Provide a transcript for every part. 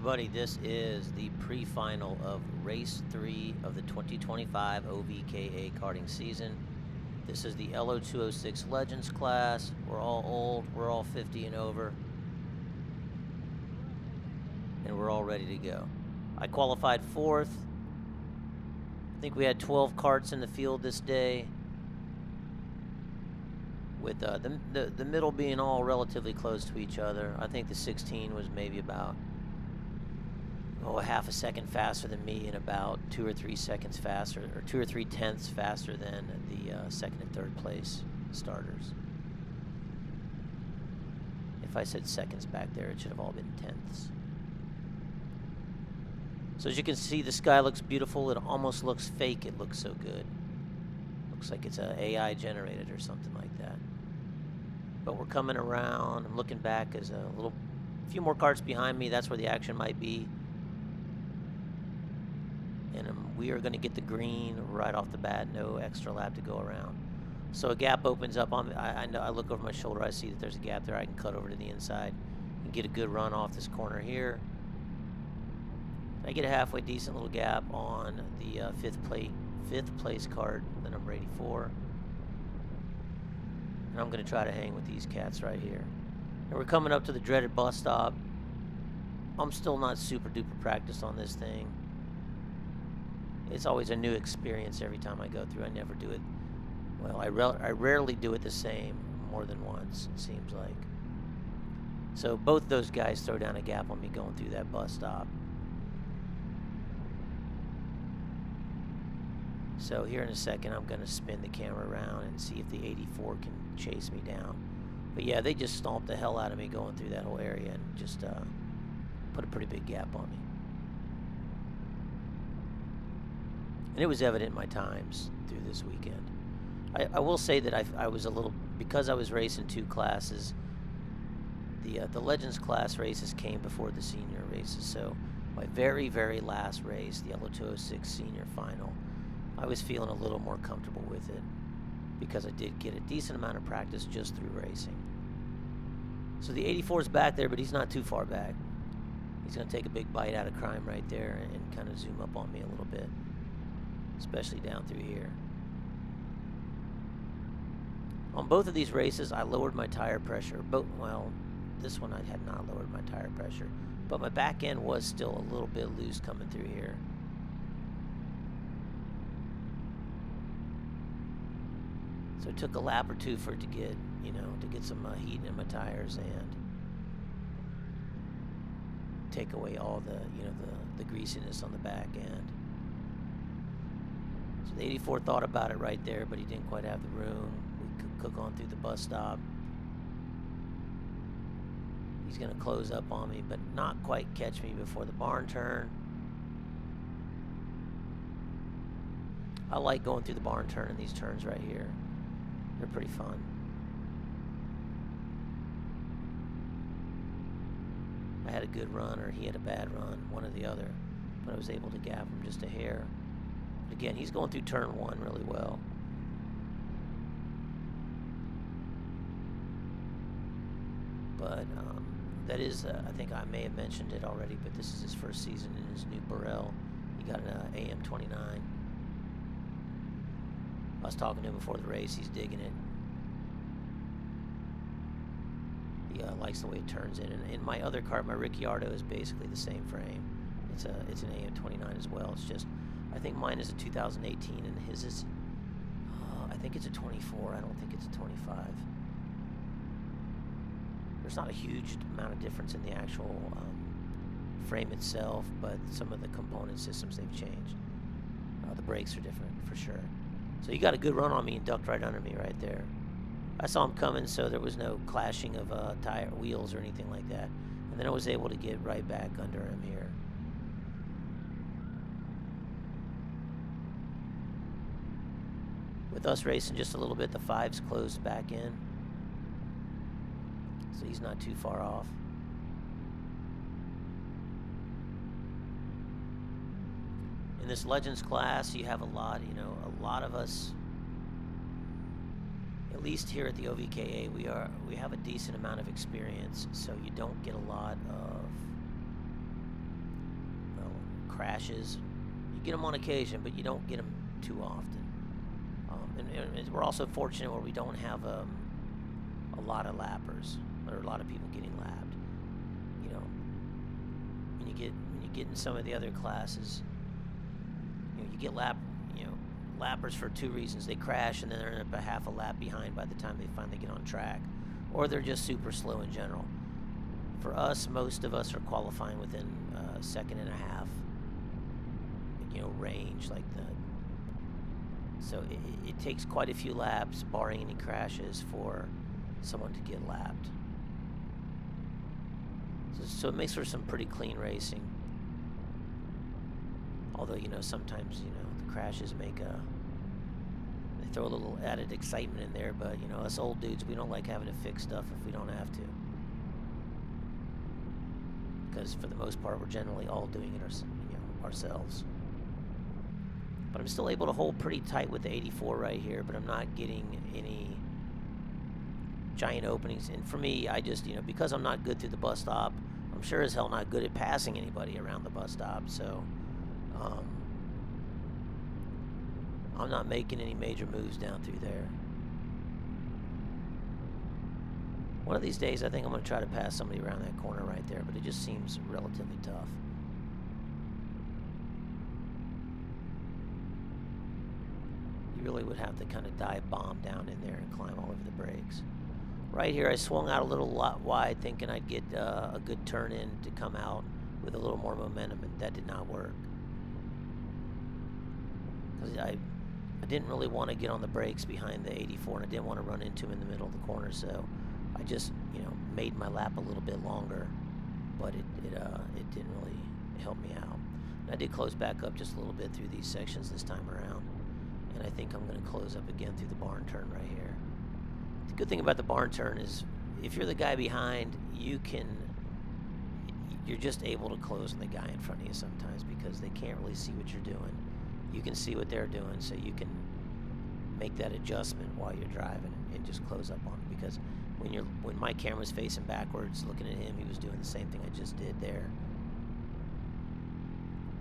everybody, this is the pre-final of race 3 of the 2025 OVKA karting season. This is the LO206 Legends class. We're all old, we're all 50 and over, and we're all ready to go. I qualified 4th. I think we had 12 karts in the field this day, with the middle being all relatively close to each other. I think the 16 was maybe about a half a second faster than me, and about 2 or 3 seconds faster, or 2 or 3 tenths faster than the second and third place starters. If I said seconds back there, it should have all been tenths. So as you can see, the sky looks beautiful. It almost looks fake. It looks so good. Looks like it's AI generated or something like that. But we're coming around. I'm looking back as a few more karts behind me. That's where the action might be. And we are going to get the green right off the bat. No extra lap to go around. So a gap opens up on me. I look over my shoulder. I see that there's a gap there. I can cut over to the inside and get a good run off this corner here. I get a halfway decent little gap on the fifth place kart, the number 84. And I'm going to try to hang with these cats right here. And we're coming up to the dreaded bus stop. I'm still not super duper practiced on this thing. It's always a new experience every time I go through. I never do it. Well, I rarely do it the same more than once, it seems like. So both those guys throw down a gap on me going through that bus stop. So here in a second, I'm going to spin the camera around and see if the 84 can chase me down. But yeah, they just stomped the hell out of me going through that whole area and just put a pretty big gap on me. And it was evident in my times through this weekend. I will say that I was a little, because I was racing 2 classes, the Legends class races came before the senior races. So my very, very last race, the LO206 senior final, I was feeling a little more comfortable with it because I did get a decent amount of practice just through racing. So the 84 is back there, but he's not too far back. He's going to take a big bite out of crime right there and kind of zoom up on me a little bit, especially down through here. On both of these races, I lowered my tire pressure. Well, this one I had not lowered my tire pressure, but my back end was still a little bit loose coming through here. So it took a lap or 2 for it to get, to get some heat in my tires and take away all the, the greasiness on the back end. So the 84 thought about it right there, but he didn't quite have the room. We could cook on through the bus stop. He's going to close up on me, but not quite catch me before the barn turn. I like going through the barn turn in these turns right here. They're pretty fun. I had a good run, or he had a bad run, one or the other, but I was able to gap him just a hair. But again, he's going through turn 1 really well. But that is, I think I may have mentioned it already, but this is his first season in his new Burrell. He got an AM29. I was talking to him before the race. He's digging it. He likes the way it turns in. And in my other kart, my Ricciardo is basically the same frame. It's an AM29 as well. It's just, I think mine is a 2018 and his is, I think it's a 24. I don't think it's a 25. There's not a huge amount of difference in the actual frame itself, but some of the component systems they've changed. The brakes are different for sure. So he got a good run on me and ducked right under me right there. I saw him coming, so there was no clashing of tire wheels or anything like that. And then I was able to get right back under him here. With us racing just a little bit, the 5's closed back in. So he's not too far off. In this Legends class, you have a lot of us, at least here at the OVKA, we have a decent amount of experience, so you don't get a lot of crashes. You get them on occasion, but you don't get them too often. And we're also fortunate where we don't have a lot of lappers, or a lot of people getting lapped. You know, when you get in some of the other classes, you get lappers for two reasons. They crash and then they're up a half a lap behind by the time they finally get on track, or they're just super slow in general. For us, most of us are qualifying within a second and a half, range like that. So it takes quite a few laps, barring any crashes, for someone to get lapped. So it makes for some pretty clean racing. Although, sometimes, the crashes they throw a little added excitement in there, but, us old dudes, we don't like having to fix stuff if we don't have to. Because for the most part, we're generally all doing it ourselves. But I'm still able to hold pretty tight with the 84 right here, but I'm not getting any giant openings. And for me, I just, because I'm not good through the bus stop, I'm sure as hell not good at passing anybody around the bus stop, so I'm not making any major moves down through there. One of these days, I think I'm going to try to pass somebody around that corner right there, but it just seems relatively tough. You really would have to kind of dive bomb down in there and climb all over the brakes. Right here, I swung out a little wide, thinking I'd get a good turn in to come out with a little more momentum, and that did not work. Because I didn't really want to get on the brakes behind the 84, and I didn't want to run into him in the middle of the corner, so I just, made my lap a little bit longer, but it didn't really help me out. And I did close back up just a little bit through these sections this time around, and I think I'm going to close up again through the barn turn right here. The good thing about the barn turn is if you're the guy behind, you're just able to close on the guy in front of you sometimes because they can't really see what you're doing. You can see what they're doing, so you can make that adjustment while you're driving and just close up on him. Because when my camera's facing backwards, looking at him, he was doing the same thing I just did there.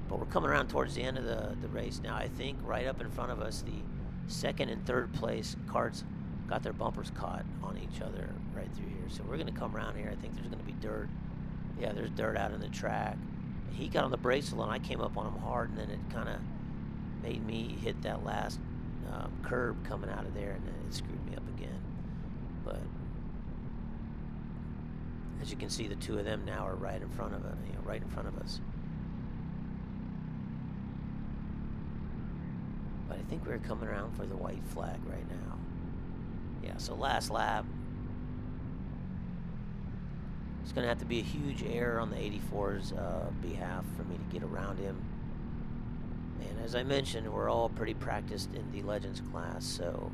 But we're coming around towards the end of the race now. I think right up in front of us, the second and third place carts got their bumpers caught on each other right through here. So we're going to come around here. I think there's going to be dirt. Yeah, there's dirt out in the track. He got on the brakes a little, and I came up on him hard, and then it kind of made me hit that last curb coming out of there, and then it screwed me up again. But as you can see, the two of them now are right in front of us. Right in front of us. But I think we're coming around for the white flag right now. Yeah, so last lap. It's going to have to be a huge error on the 84's behalf for me to get around him. And as I mentioned, we're all pretty practiced in the Legends class, so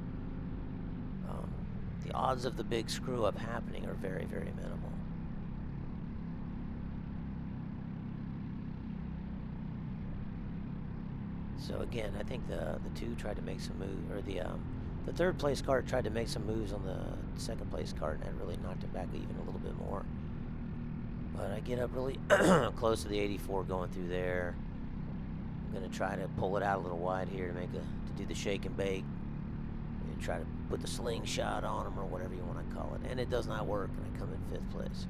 the odds of the big screw-up happening are very, very minimal. So again, I think the two tried to make some moves, or the third place cart tried to make some moves on the second place cart, and that really knocked him back even a little bit more. But I get up really close to the 84 going through there. I'm going to try to pull it out a little wide here to do the shake and bake. And try to put the slingshot on them, or whatever you want to call it. And it does not work, and I come in 5th place.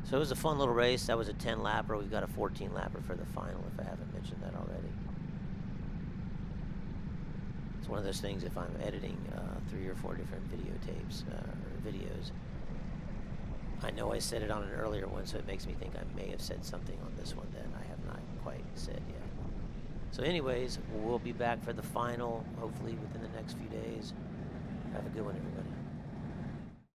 So it was a fun little race. That was a 10 lapper. We've got a 14 lapper for the final, if I haven't mentioned that already. It's one of those things, if I'm editing 3 or 4 different videotapes or videos, I know I said it on an earlier one, so it makes me think I may have said something on this one that I have not quite said yet. So anyways, we'll be back for the final, hopefully within the next few days. Have a good one, everybody.